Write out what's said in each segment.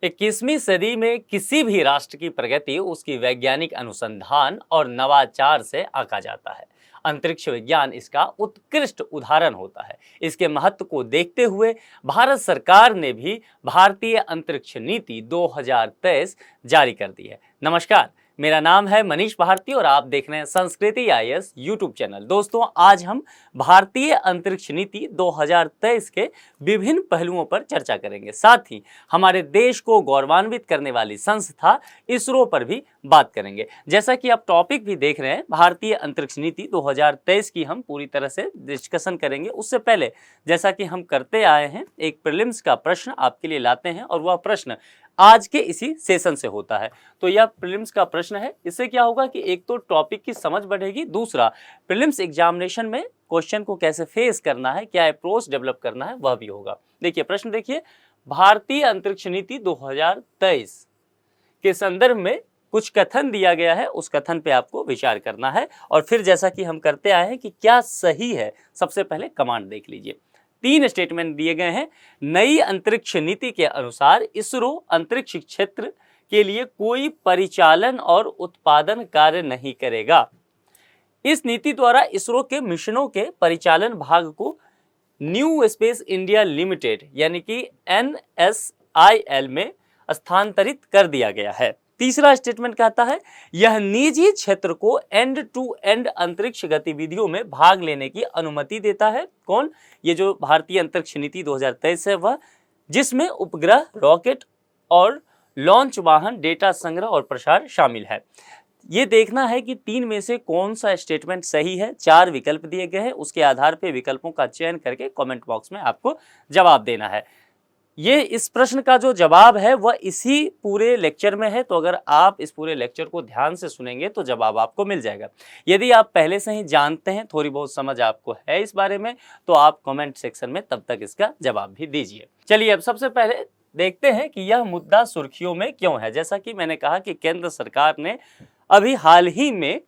21वीं सदी में किसी भी राष्ट्र की प्रगति उसकी वैज्ञानिक अनुसंधान और नवाचार से आंका जाता है। अंतरिक्ष विज्ञान इसका उत्कृष्ट उदाहरण होता है। इसके महत्व को देखते हुए भारत सरकार ने भी भारतीय अंतरिक्ष नीति 2023 जारी कर दी है। नमस्कार, मेरा नाम है मनीष भारती और आप देख रहे हैं संस्कृति आईएएस यूट्यूब चैनल। दोस्तों, आज हम भारतीय अंतरिक्ष नीति 2023 के विभिन्न पहलुओं पर चर्चा करेंगे। साथ ही हमारे देश को गौरवान्वित करने वाली संस्था इसरो पर भी बात करेंगे। जैसा कि आप टॉपिक भी देख रहे हैं, भारतीय अंतरिक्ष नीति 2023 की हम पूरी तरह से डिस्कशन करेंगे। उससे पहले जैसा कि हम करते आए हैं, एक प्रीलिम्स का प्रश्न आपके लिए लाते हैं और वह प्रश्न आज के इसी सेशन से होता है। तो यह प्रीलिम्स का प्रश्न है। इससे क्या होगा कि एक तो टॉपिक की समझ बढ़ेगी, दूसरा प्रीलिम्स एग्जामिनेशन में क्वेश्चन को कैसे फेस करना है, क्या अप्रोच डेवलप करना है, वह भी होगा। देखिए प्रश्न, देखिए भारतीय अंतरिक्ष नीति 2023 के संदर्भ में कुछ कथन दिया गया है, उस कथन पे आपको विचार करना है और फिर जैसा कि हम करते आए हैं कि क्या सही है, सबसे पहले कमांड देख लीजिए। 3 स्टेटमेंट दिए गए हैं। नई अंतरिक्ष नीति के अनुसार इसरो अंतरिक्ष क्षेत्र के लिए कोई परिचालन और उत्पादन कार्य नहीं करेगा। इस नीति द्वारा इसरो के मिशनों के परिचालन भाग को न्यू स्पेस इंडिया लिमिटेड यानी कि NSIL में स्थानांतरित कर दिया गया है। तीसरा स्टेटमेंट कहता है, यह निजी क्षेत्र को एंड टू एंड अंतरिक्ष गतिविधियों में भाग लेने की अनुमति देता है। कौन? ये जो भारतीय अंतरिक्ष नीति 2023 है वह, जिसमें उपग्रह, रॉकेट और लॉन्च वाहन, डेटा संग्रह और प्रसार शामिल है। ये देखना है कि 3 में से कौन सा स्टेटमेंट सही है। 4 विकल्प दिए गए हैं, उसके आधार पर विकल्पों का चयन करके कमेंट बॉक्स में आपको जवाब देना है। ये इस प्रश्न का जो जवाब है वह इसी पूरे लेक्चर में है, तो अगर आप इस पूरे लेक्चर को ध्यान से सुनेंगे तो जवाब आपको मिल जाएगा। यदि आप पहले से ही जानते हैं, थोड़ी बहुत समझ आपको है इस बारे में, तो आप कमेंट सेक्शन में तब तक इसका जवाब भी दीजिए। चलिए अब सबसे पहले देखते हैं कि यह मुद्दा सुर्खियों में क्यों है। जैसा कि मैंने कहा कि केंद्र सरकार ने अभी हाल ही में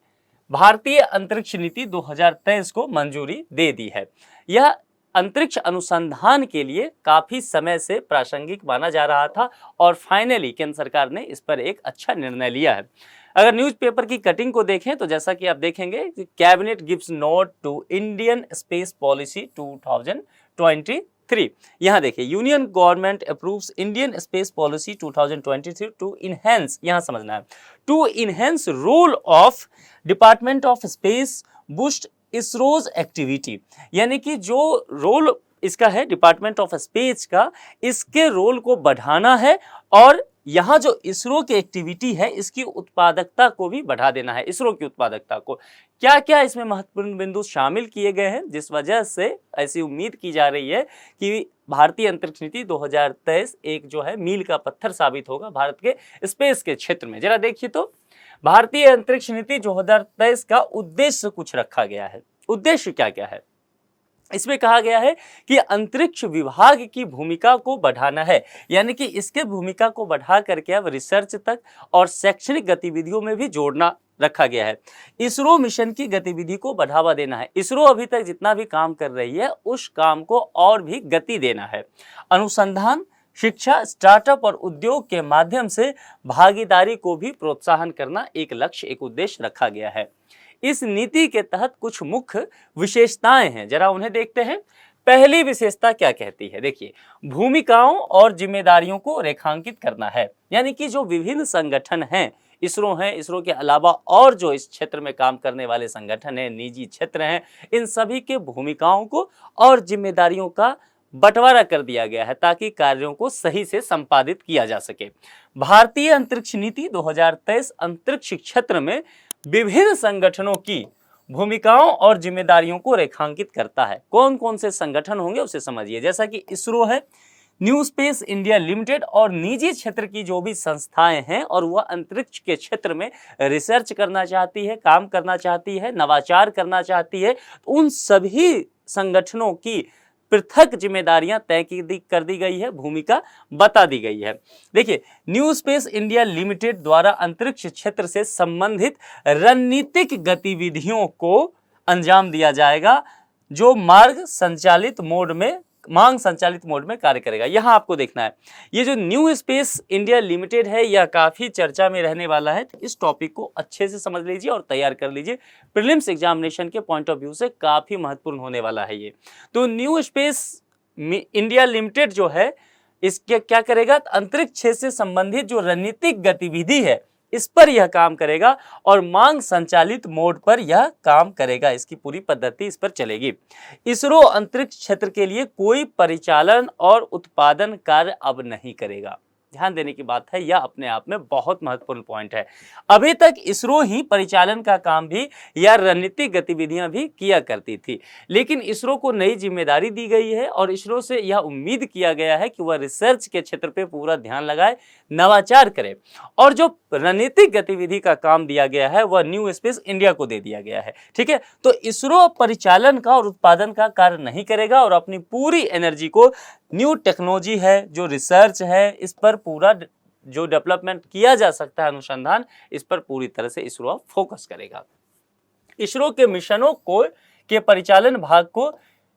भारतीय अंतरिक्ष नीति 2023 को मंजूरी दे दी है। यह अंतरिक्ष अनुसंधान के लिए काफी समय से प्रासंगिक माना जा रहा था और फाइनली केंद्र सरकार ने इस पर एक अच्छा निर्णय लिया है। अगर न्यूज़पेपर की कटिंग को देखें तो जैसा कि आप देखेंगे, cabinet gives note to Indian space policy 2023। यहाँ देखिए, union government approves Indian space policy 2023 to enhance, यहाँ समझना है, to enhance role of department of space, boost ISRO's activity. यानी कि जो रोल इसका है डिपार्टमेंट ऑफ स्पेस का, इसके रोल को बढ़ाना है और यहाँ जो इसरो की एक्टिविटी है इसकी उत्पादकता को भी बढ़ा देना है। इसरो की उत्पादकता को क्या क्या इसमें महत्वपूर्ण बिंदु शामिल किए गए हैं, जिस वजह से ऐसी उम्मीद की जा रही है कि भारतीय अंतरिक्ष नीति 2023 एक जो है मील का पत्थर साबित होगा भारत के स्पेस के क्षेत्र में। जरा देखिए तो भारतीय अंतरिक्ष नीति 2023 का उद्देश्य कुछ रखा गया है। उद्देश्य क्या क्या है? इसमें कहा गया है कि अंतरिक्ष विभाग की भूमिका को बढ़ाना है, यानी कि इसके भूमिका को बढ़ा करके अब रिसर्च तक और शैक्षणिक गतिविधियों में भी जोड़ना रखा गया है। इसरो मिशन की गतिविधि को बढ़ावा देना है। इसरो अभी तक जितना भी काम कर रही है उस काम को और भी गति देना है। अनुसंधान, शिक्षा, स्टार्टअप और उद्योग के माध्यम से भागीदारी को भी प्रोत्साहन करना एक लक्ष्य, एक उद्देश्य रखा गया है। इस नीति के तहत कुछ मुख्य विशेषताएं हैं, जरा उन्हें देखते हैं। पहली विशेषता क्या कहती है? देखिए, भूमिकाओं और जिम्मेदारियों को रेखांकित करना है। यानी कि जो विभिन्न संगठन हैं, इसरो हैं, इसरो के अलावा और जो इस क्षेत्र में काम करने वाले संगठन हैं, निजी क्षेत्र हैं, इन सभी के भूमिकाओं को और जिम्मेदारियों का बंटवारा कर दिया गया है ताकि कार्यों को सही से संपादित किया जा सके। भारतीय अंतरिक्ष नीति 2023 अंतरिक्ष क्षेत्र में विभिन्न संगठनों की भूमिकाओं और जिम्मेदारियों को रेखांकित करता है। कौन कौन से संगठन होंगे उसे समझिए। जैसा कि इसरो है, न्यू स्पेस इंडिया लिमिटेड और निजी क्षेत्र की जो भी संस्थाएं हैं और वह अंतरिक्ष के क्षेत्र में रिसर्च करना चाहती है, काम करना चाहती है, नवाचार करना चाहती है, उन सभी संगठनों की पृथक जिम्मेदारियां तय कर दी गई है, भूमिका बता दी गई है। देखिए, न्यू स्पेस इंडिया लिमिटेड द्वारा अंतरिक्ष क्षेत्र से संबंधित रणनीतिक गतिविधियों को अंजाम दिया जाएगा जो मार्ग संचालित मोड में मांग संचालित मोड में कार्य करेगा। यहाँ आपको देखना है ये जो न्यू स्पेस इंडिया लिमिटेड है यह काफी चर्चा में रहने वाला है। तो इस टॉपिक को अच्छे से समझ लीजिए और तैयार कर लीजिए, प्रीलिम्स एग्जामिनेशन के पॉइंट ऑफ व्यू से काफी महत्वपूर्ण होने वाला है ये। तो न्यू स्पेस इंडिया लिमिटेड जो है इसके क्या करेगा, अंतरिक्ष क्षेत्र से संबंधित जो रणनीतिक गतिविधि है इस पर यह काम करेगा और मांग संचालित मोड पर यह काम करेगा। इसकी पूरी पद्धति इस पर चलेगी। इसरो अंतरिक्ष क्षेत्र के लिए कोई परिचालन और उत्पादन कार्य अब नहीं करेगा। ध्यान देने की बात है, यह अपने आप में बहुत महत्वपूर्ण पॉइंट है। अभी तक इसरो ही परिचालन का काम भी या रणनीतिक गतिविधियां भी किया करती थी, लेकिन इसरो को नई जिम्मेदारी दी गई है और इसरो से यह उम्मीद किया गया है कि वह रिसर्च के क्षेत्र पे पूरा ध्यान लगाए, नवाचार करे और जो रणनीतिक गतिविधि का काम दिया गया है वह न्यू स्पेस इंडिया को दे दिया गया है। ठीक है, तो इसरो परिचालन का और उत्पादन का कार्य नहीं करेगा और अपनी पूरी एनर्जी को न्यू टेक्नोलॉजी है, जो रिसर्च है, इस पर पूरा जो डेवलपमेंट किया जा सकता है, अनुसंधान, इस पर पूरी तरह से इसरो फोकस करेगा। इसरो के मिशनों को के परिचालन भाग को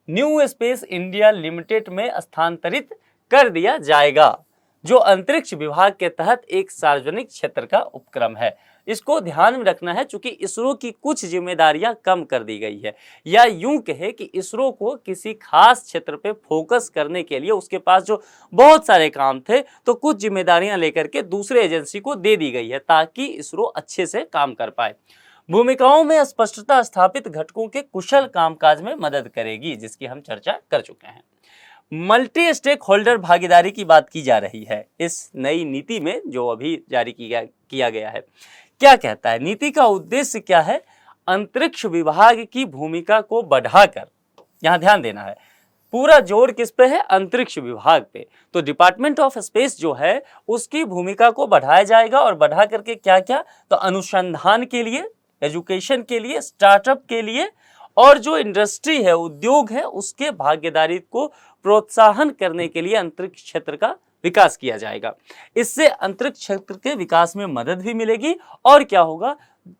न्यू स्पेस इंडिया लिमिटेड में स्थानांतरित कर दिया जाएगा, जो अंतरिक्ष विभाग के तहत एक सार्वजनिक क्षेत्र का उपक्रम है। इसको ध्यान में रखना है, चूंकि इसरो की कुछ जिम्मेदारियां कम कर दी गई है, या यूं कहे कि इसरो को किसी खास क्षेत्र पे फोकस करने के लिए उसके पास जो बहुत सारे काम थे तो कुछ जिम्मेदारियां लेकर के दूसरे एजेंसी को दे दी गई है ताकि इसरो अच्छे से काम कर पाए। भूमिकाओं में स्पष्टता स्थापित घटकों के कुशल कामकाज में मदद करेगी, जिसकी हम चर्चा कर चुके हैं। मल्टी स्टेक होल्डर भागीदारी की बात की जा रही है इस नई नीति में जो अभी जारी किया गया है। क्या कहता है नीति का उद्देश्य क्या है, अंतरिक्ष विभाग की भूमिका को बढ़ाकर, यहां ध्यान देना है, पूरा जोर किस पे है, अंतरिक्ष विभाग पे। तो डिपार्टमेंट ऑफ स्पेस जो है उसकी भूमिका को बढ़ाया जाएगा और बढ़ा करके क्या क्या, तो अनुसंधान के लिए, एजुकेशन के लिए, स्टार्टअप के लिए और जो इंडस्ट्री है, उद्योग है, उसके भागीदारी को प्रोत्साहन करने के लिए अंतरिक्ष क्षेत्र का विकास किया जाएगा। इससे अंतरिक्ष क्षेत्र के विकास में मदद भी मिलेगी और क्या होगा,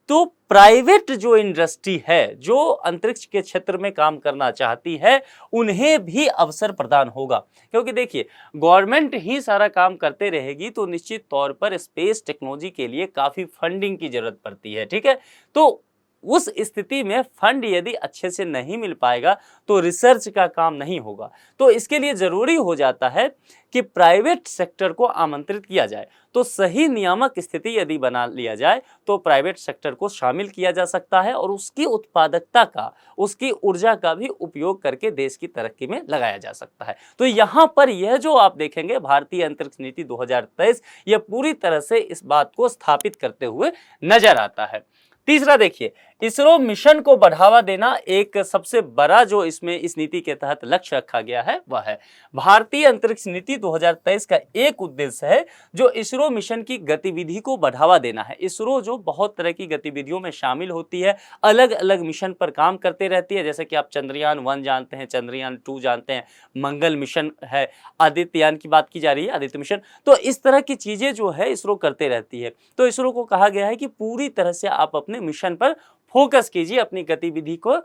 तो प्राइवेट जो इंडस्ट्री है जो अंतरिक्ष के क्षेत्र में काम करना चाहती है उन्हें भी अवसर प्रदान होगा। क्योंकि देखिए गवर्नमेंट ही सारा काम करते रहेगी तो निश्चित तौर पर स्पेस टेक्नोलॉजी के लिए काफी फंडिंग की जरूरत पड़ती है। ठीक है, तो उस स्थिति में फंड यदि अच्छे से नहीं मिल पाएगा तो रिसर्च का काम नहीं होगा। तो इसके लिए जरूरी हो जाता है कि प्राइवेट सेक्टर को आमंत्रित किया जाए। तो सही नियामक स्थिति यदि बना लिया जाए तो प्राइवेट सेक्टर को शामिल किया जा सकता है और उसकी उत्पादकता का, उसकी ऊर्जा का भी उपयोग करके देश की तरक्की में लगाया जा सकता है। तो यहाँ पर यह जो आप देखेंगे भारतीय अंतरिक्ष नीति 2023 यह पूरी तरह से इस बात को स्थापित करते हुए नजर आता है। तीसरा देखिए, इसरो मिशन को बढ़ावा देना एक सबसे बड़ा जो इसमें इस नीति के तहत लक्ष्य रखा गया है वह है। भारतीय अंतरिक्ष नीति 2023 का एक उद्देश्य है जो इसरो मिशन की गतिविधि को बढ़ावा देना है। इसरो जो बहुत तरह की गतिविधियों में शामिल होती है, अलग अलग मिशन पर काम करते रहती है, जैसे कि आप चंद्रयान 1 जानते हैं, चंद्रयान 2 जानते हैं, मंगल मिशन है, आदित्ययान की बात की जा रही है, आदित्य मिशन। तो इस तरह की चीजें जो है इसरो करते रहती है। तो इसरो को कहा गया है कि पूरी तरह से आप अपने मिशन पर फोकस कीजिए, अपनी गतिविधि को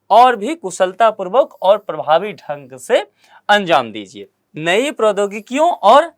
और भी कुशलतापूर्वक और प्रभावी ढंग से अंजाम दीजिए। नई प्रौद्योगिकियों और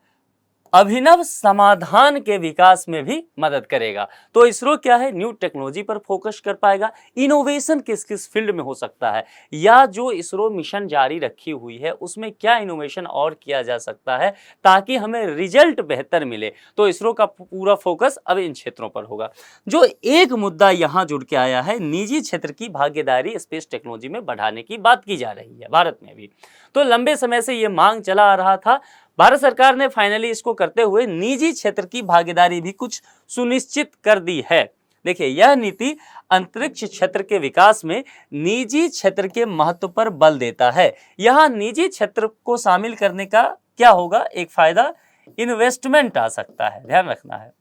अभिनव समाधान के विकास में भी मदद करेगा। तो इसरो क्या है, न्यू टेक्नोलॉजी पर फोकस कर पाएगा। इनोवेशन किस किस फील्ड में हो सकता है, या जो इसरो मिशन जारी रखी हुई है उसमें क्या इनोवेशन और किया जा सकता है ताकि हमें रिजल्ट बेहतर मिले, तो इसरो का पूरा फोकस अब इन क्षेत्रों पर होगा। जो एक मुद्दा यहाँ जुड़ के आया है, निजी क्षेत्र की भागीदारी स्पेस टेक्नोलॉजी में बढ़ाने की बात की जा रही है भारत में भी। तो लंबे समय से ये मांग चला आ रहा था, भारत सरकार ने फाइनली इसको करते हुए निजी क्षेत्र की भागीदारी भी कुछ सुनिश्चित कर दी है। देखिए यह नीति अंतरिक्ष क्षेत्र के विकास में निजी क्षेत्र के महत्व पर बल देता है। यहाँ निजी क्षेत्र को शामिल करने का क्या होगा, एक फायदा इन्वेस्टमेंट आ सकता है, ध्यान रखना है,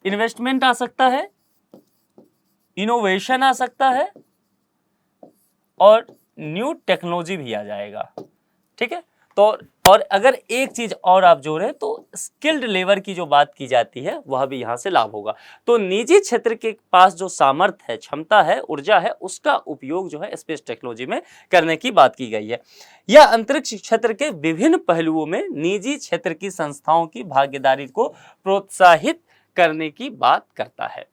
इन्वेस्टमेंट आ सकता है, इनोवेशन आ सकता है और न्यू टेक्नोलॉजी भी आ जाएगा। ठीक है, तो और अगर एक चीज और आप जोड़ें तो स्किल्ड लेबर की जो बात की जाती है वह भी यहाँ से लाभ होगा। तो निजी क्षेत्र के पास जो सामर्थ्य है, क्षमता है, ऊर्जा है, उसका उपयोग जो है स्पेस टेक्नोलॉजी में करने की बात की गई है। यह अंतरिक्ष क्षेत्र के विभिन्न पहलुओं में निजी क्षेत्र की संस्थाओं की भागीदारी को प्रोत्साहित करने की बात करता है।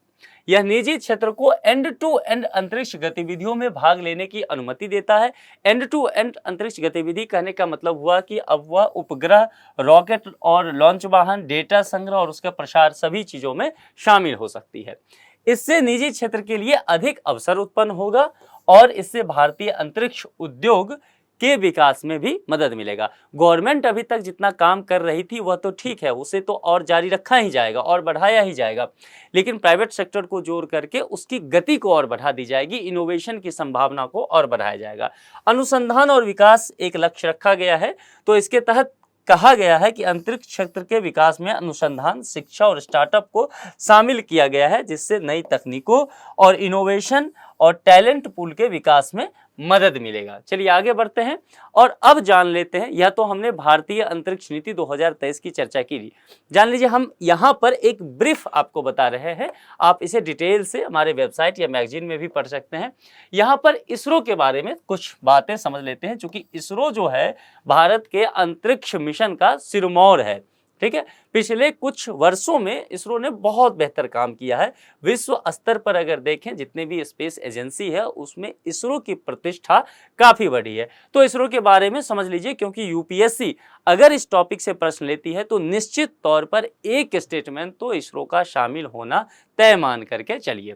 यह निजी क्षेत्र को एंड टू एंड अंतरिक्ष गतिविधियों में भाग लेने की अनुमति देता है। एंड टू एंड अंतरिक्ष गतिविधि कहने का मतलब हुआ कि अब वह उपग्रह, रॉकेट और लॉन्च वाहन, डेटा संग्रह और उसका प्रसार सभी चीजों में शामिल हो सकती है। इससे निजी क्षेत्र के लिए अधिक अवसर उत्पन्न होगा और इससे भारतीय अंतरिक्ष उद्योग के विकास में भी मदद मिलेगा। गवर्नमेंट अभी तक जितना काम कर रही थी वह तो ठीक है, उसे तो और जारी रखा ही जाएगा और बढ़ाया ही जाएगा, लेकिन प्राइवेट सेक्टर को जोड़ करके उसकी गति को और बढ़ा दी जाएगी, इनोवेशन की संभावना को और बढ़ाया जाएगा। अनुसंधान और विकास एक लक्ष्य रखा गया है, तो इसके तहत कहा गया है कि अंतरिक्ष क्षेत्र के विकास में अनुसंधान, शिक्षा और स्टार्टअप को शामिल किया गया है, जिससे नई तकनीकों और इनोवेशन और टैलेंट पूल के विकास में मदद मिलेगा। चलिए आगे बढ़ते हैं और अब जान लेते हैं। यह तो हमने भारतीय अंतरिक्ष नीति 2023 की चर्चा की थी। जान लीजिए, हम यहाँ पर एक ब्रीफ आपको बता रहे हैं, आप इसे डिटेल से हमारे वेबसाइट या मैगजीन में भी पढ़ सकते हैं। यहाँ पर इसरो के बारे में कुछ बातें समझ लेते हैं, क्योंकि इसरो जो है भारत के अंतरिक्ष मिशन का सिरमौर है। ठीक है, पिछले कुछ वर्षों में इसरो ने बहुत बेहतर काम किया है। विश्व स्तर पर अगर देखें जितने भी स्पेस एजेंसी है उसमें इसरो की प्रतिष्ठा काफी बढ़ी है। तो इसरो के बारे में समझ लीजिए, क्योंकि यूपीएससी अगर इस टॉपिक से प्रश्न लेती है तो निश्चित तौर पर एक स्टेटमेंट तो इसरो का शामिल होना तय मान करके चलिए।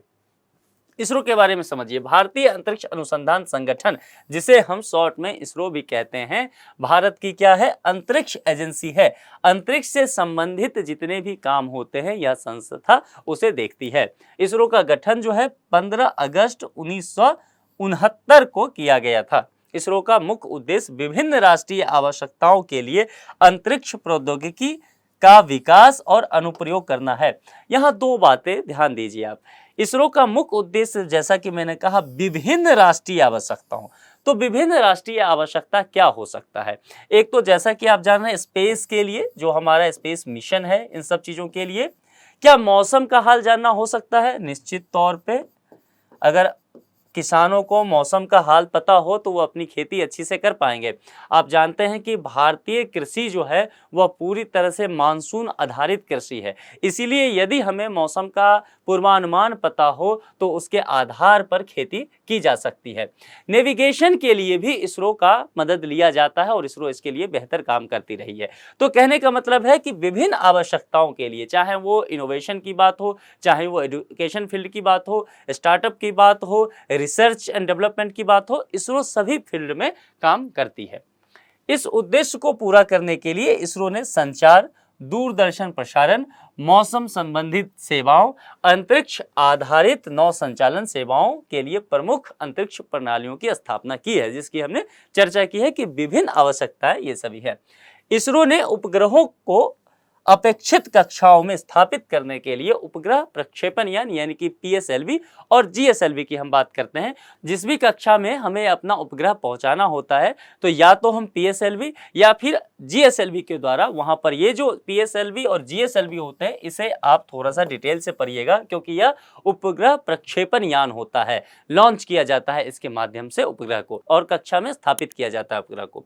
इसरो के बारे में समझिए। भारतीय अंतरिक्ष अनुसंधान संगठन, जिसे हम शॉर्ट में इसरो भी कहते हैं, भारत की क्या है, अंतरिक्ष एजेंसी है। अंतरिक्ष से संबंधित जितने भी काम होते हैं यह संस्था उसे देखती है। इसरो का गठन जो है 15 अगस्त 1969 को किया गया था। इसरो का मुख्य उद्देश्य विभिन्न राष्ट्रीय आवश्यकताओं के लिए अंतरिक्ष प्रौद्योगिकी का विकास और अनुप्रयोग करना है। यहाँ दो बातें ध्यान दीजिए आप। इसरो का मुख्य उद्देश्य, जैसा कि मैंने कहा, विभिन्न राष्ट्रीय आवश्यकताओं। तो विभिन्न राष्ट्रीय आवश्यकता क्या हो सकता है? एक तो जैसा कि आप जान रहे हैं स्पेस के लिए, जो हमारा स्पेस मिशन है, इन सब चीजों के लिए। क्या मौसम का हाल जानना हो सकता है? निश्चित तौर पे अगर किसानों को मौसम का हाल पता हो तो वो अपनी खेती अच्छी से कर पाएंगे। आप जानते हैं कि भारतीय कृषि जो है वह पूरी तरह से मानसून आधारित कृषि है, इसीलिए यदि हमें मौसम का पूर्वानुमान पता हो तो उसके आधार पर खेती की जा सकती है। नेविगेशन के लिए भी इसरो का मदद लिया जाता है और इसरो इसके लिए बेहतर काम करती रही है। तो कहने का मतलब है कि विभिन्न आवश्यकताओं के लिए, चाहे वो इनोवेशन की बात हो, चाहे वो एजुकेशन फील्ड की बात हो, स्टार्टअप की बात हो, रिसर्च एंड डेवलपमेंट की बात हो, इसरो सभी फील्ड में काम करती है। इस उद्देश्य को पूरा करने के लिए इसरो ने संचार, दूरदर्शन प्रसारण, मौसम संबंधित सेवाओं, अंतरिक्ष आधारित नौ संचालन सेवाओं के लिए प्रमुख अंतरिक्ष प्रणालियों की स्थापना की है, जिसकी हमने चर्चा की है कि विभिन्न आवश्यकताएं ये सभी है। इसरो ने उपग्रहों को अपेक्षित कक्षाओं में स्थापित करने के लिए उपग्रह प्रक्षेपण यान यानी कि पीएसएलवी और जीएसएलवी की हम बात करते हैं। जिस भी कक्षा में हमें अपना उपग्रह पहुंचाना होता है तो या तो हम पीएसएलवी या फिर जीएसएलवी के द्वारा वहां पर, ये जो पीएसएलवी और जीएसएलवी होते हैं इसे आप थोड़ा सा डिटेल से पढ़िएगा, क्योंकि यह उपग्रह प्रक्षेपण यान होता है। लॉन्च किया जाता है इसके माध्यम से उपग्रह को और कक्षा में स्थापित किया जाता है उपग्रह को।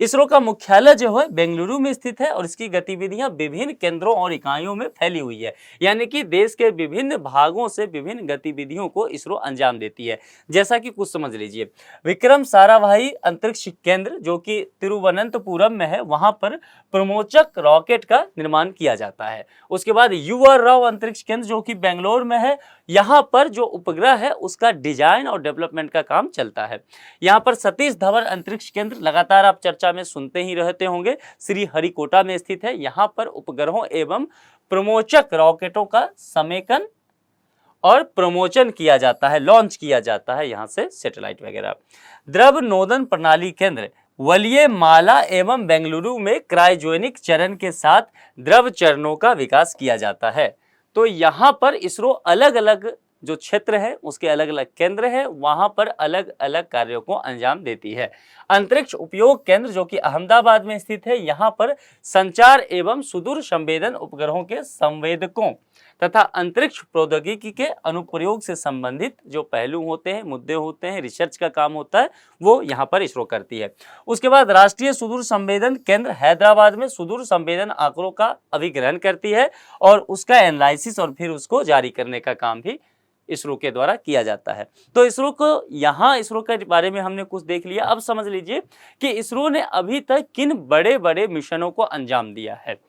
इसरो का मुख्यालय जो है बेंगलुरु में स्थित है और इसकी गतिविधियां विभिन्न केंद्रों और इकाइयों में फैली हुई है, यानी कि देश के विभिन्न भागों से विभिन्न गतिविधियों को इसरो अंजाम देती है। जैसा कि कुछ समझ लीजिए, विक्रम साराभाई अंतरिक्ष केंद्र जो कि तिरुवनंतपुरम में है, वहां पर प्रमोचक रॉकेट का निर्माण किया जाता है। उसके बाद यूआर राव अंतरिक्ष केंद्र जो कि बेंगलोर में है, यहाँ पर जो उपग्रह है उसका डिजाइन और डेवलपमेंट का काम चलता है। यहाँ पर सतीश धवन अंतरिक्ष केंद्र लगातार आप चर्चा में सुनते ही रहते होंगे, श्री हरिकोटा में स्थित है। यहाँ पर उपग्रहों एवं प्रमोचक रॉकेटों का समेकन और प्रमोचन किया जाता है, लॉन्च किया जाता है यहाँ से सैटेलाइट वगैरह। द्रव नोदन प्रणाली केंद्र वलीय माला एवं बेंगलुरु में क्रायोजेनिक चरण के साथ द्रव चरणों का विकास किया जाता है। तो यहाँ पर इसरो अलग अलग जो क्षेत्र है उसके अलग अलग केंद्र है, वहां पर अलग अलग कार्यों को अंजाम देती है। अंतरिक्ष उपयोग केंद्र जो कि अहमदाबाद में स्थित है, यहाँ पर संचार एवं सुदूर संवेदन उपग्रहों के संवेदकों तथा अंतरिक्ष प्रौद्योगिकी के अनुप्रयोग से संबंधित जो पहलू होते हैं, मुद्दे होते हैं, रिसर्च का काम होता है, वो यहाँ पर इसरो करती है। उसके बाद राष्ट्रीय सुदूर संवेदन केंद्र हैदराबाद में सुदूर संवेदन आंकड़ों का अभिग्रहण करती है और उसका एनालिसिस और फिर उसको जारी करने का काम भी इसरो के द्वारा किया जाता है। तो इसरो को यहाँ इसरो के बारे में हमने कुछ देख लिया। अब समझ लीजिए कि इसरो ने अभी तक किन बड़े बड़े मिशनों को अंजाम दिया है।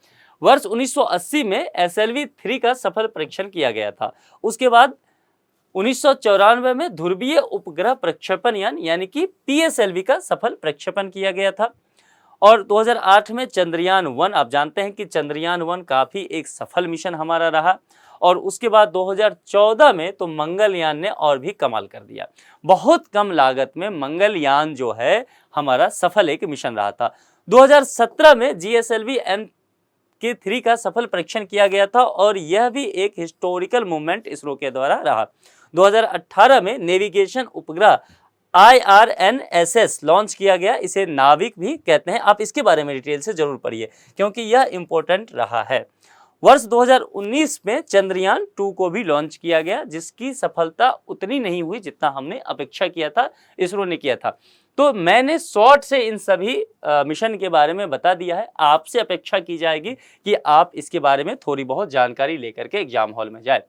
वर्ष 1980 में SLV-3 का सफल परीक्षण किया गया था। उसके बाद 1994 में ध्रुवीय उपग्रह प्रक्षेपण यान यानी कि PSLV का सफल प्रक्षेपण किया गया था और 2008 में चंद्रयान 1, आप जानते हैं कि चंद्रयान 1 काफी एक सफल मिशन हमारा रहा और उसके बाद 2014 में तो मंगलयान ने और भी कमाल कर दिया। बहुत कम लागत में मंगलयान जो है हमारा सफल एक मिशन रहा था। 2017 में GSLV-3 का सफल परीक्षण किया गया था और यह भी एक हिस्टोरिकल मूवमेंट इसरो के द्वारा रहा। 2018 में नेविगेशन उपग्रह IRNSS लॉन्च किया गया, इसे नाविक भी कहते हैं। आप इसके बारे में डिटेल से जरूर पढ़िए क्योंकि यह इंपॉर्टेंट रहा है। वर्ष 2019 में चंद्रयान 2 को भी लॉन्च किया गया, जिसकी सफलता उतनी नहीं हुई जितना हमने अपेक्षा किया था, इसरो ने किया था। तो मैंने शॉर्ट से इन सभी मिशन के बारे में बता दिया है। आपसे अपेक्षा की जाएगी कि आप इसके बारे में थोड़ी बहुत जानकारी लेकर के एग्जाम हॉल में जाए।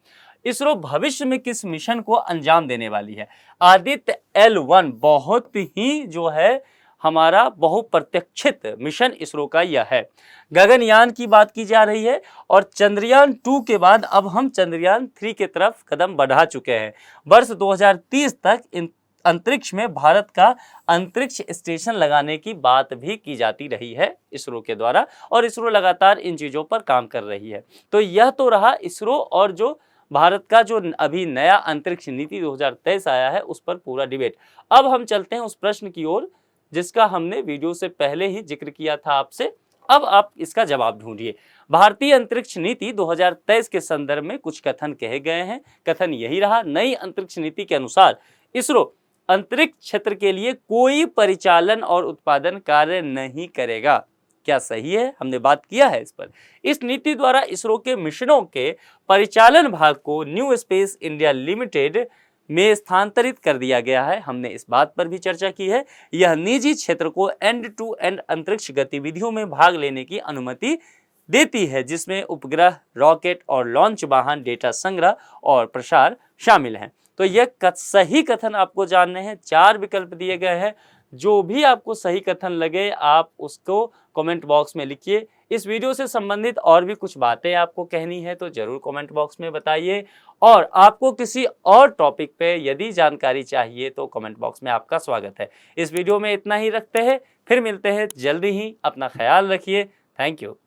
इसरो भविष्य में किस मिशन को अंजाम देने वाली है? आदित्य L1 बहुत ही जो है हमारा बहुप्रतीक्षित मिशन इसरो का यह है। गगनयान की बात की जा रही है और चंद्रयान 2 के बाद अब हम चंद्रयान 3 की तरफ कदम बढ़ा चुके हैं। वर्ष 2030 तक अंतरिक्ष में भारत का अंतरिक्ष स्टेशन लगाने की बात भी की जाती रही है इसरो के द्वारा और इसरो लगातार इन चीज़ों पर काम कर रही है। तो यह तो रहा इसरो और जो भारत का जो अभी नया अंतरिक्ष नीति 2023 आया है उस पर पूरा डिबेट। अब हम चलते हैं उस प्रश्न की ओर जिसका हमने वीडियो से पहले ही जिक्र किया था आपसे। अब आप इसका जवाब ढूंढिए। भारतीय अंतरिक्ष नीति 2023 के संदर्भ में कुछ कथन कहे गए हैं। कथन यही रहा, नई अंतरिक्ष नीति के अनुसार इसरो अंतरिक्ष क्षेत्र के लिए कोई परिचालन और उत्पादन कार्य नहीं करेगा। क्या सही है? हमने बात किया है इस पर। इस नीति द्वारा इसरो के मिशनों के परिचालन भाग को न्यू स्पेस इंडिया लिमिटेड में स्थानांतरित कर दिया गया है। हमने इस बात पर भी चर्चा की है। यह निजी क्षेत्र को एंड टू एंड अंतरिक्ष गतिविधियों में भाग लेने की अनुमति देती है, जिसमें उपग्रह, रॉकेट और लॉन्च वाहन, डेटा संग्रह और प्रसार शामिल हैं। तो यह सही कथन आपको जानने हैं। 4 विकल्प दिए गए हैं। जो भी आपको सही कथन लगे आप उसको कमेंट बॉक्स में लिखिए। इस वीडियो से संबंधित और भी कुछ बातें आपको कहनी है तो जरूर कमेंट बॉक्स में बताइए और आपको किसी और टॉपिक पे यदि जानकारी चाहिए तो कमेंट बॉक्स में आपका स्वागत है। इस वीडियो में इतना ही रखते हैं, फिर मिलते हैं जल्दी ही। अपना ख्याल रखिए। Thank you.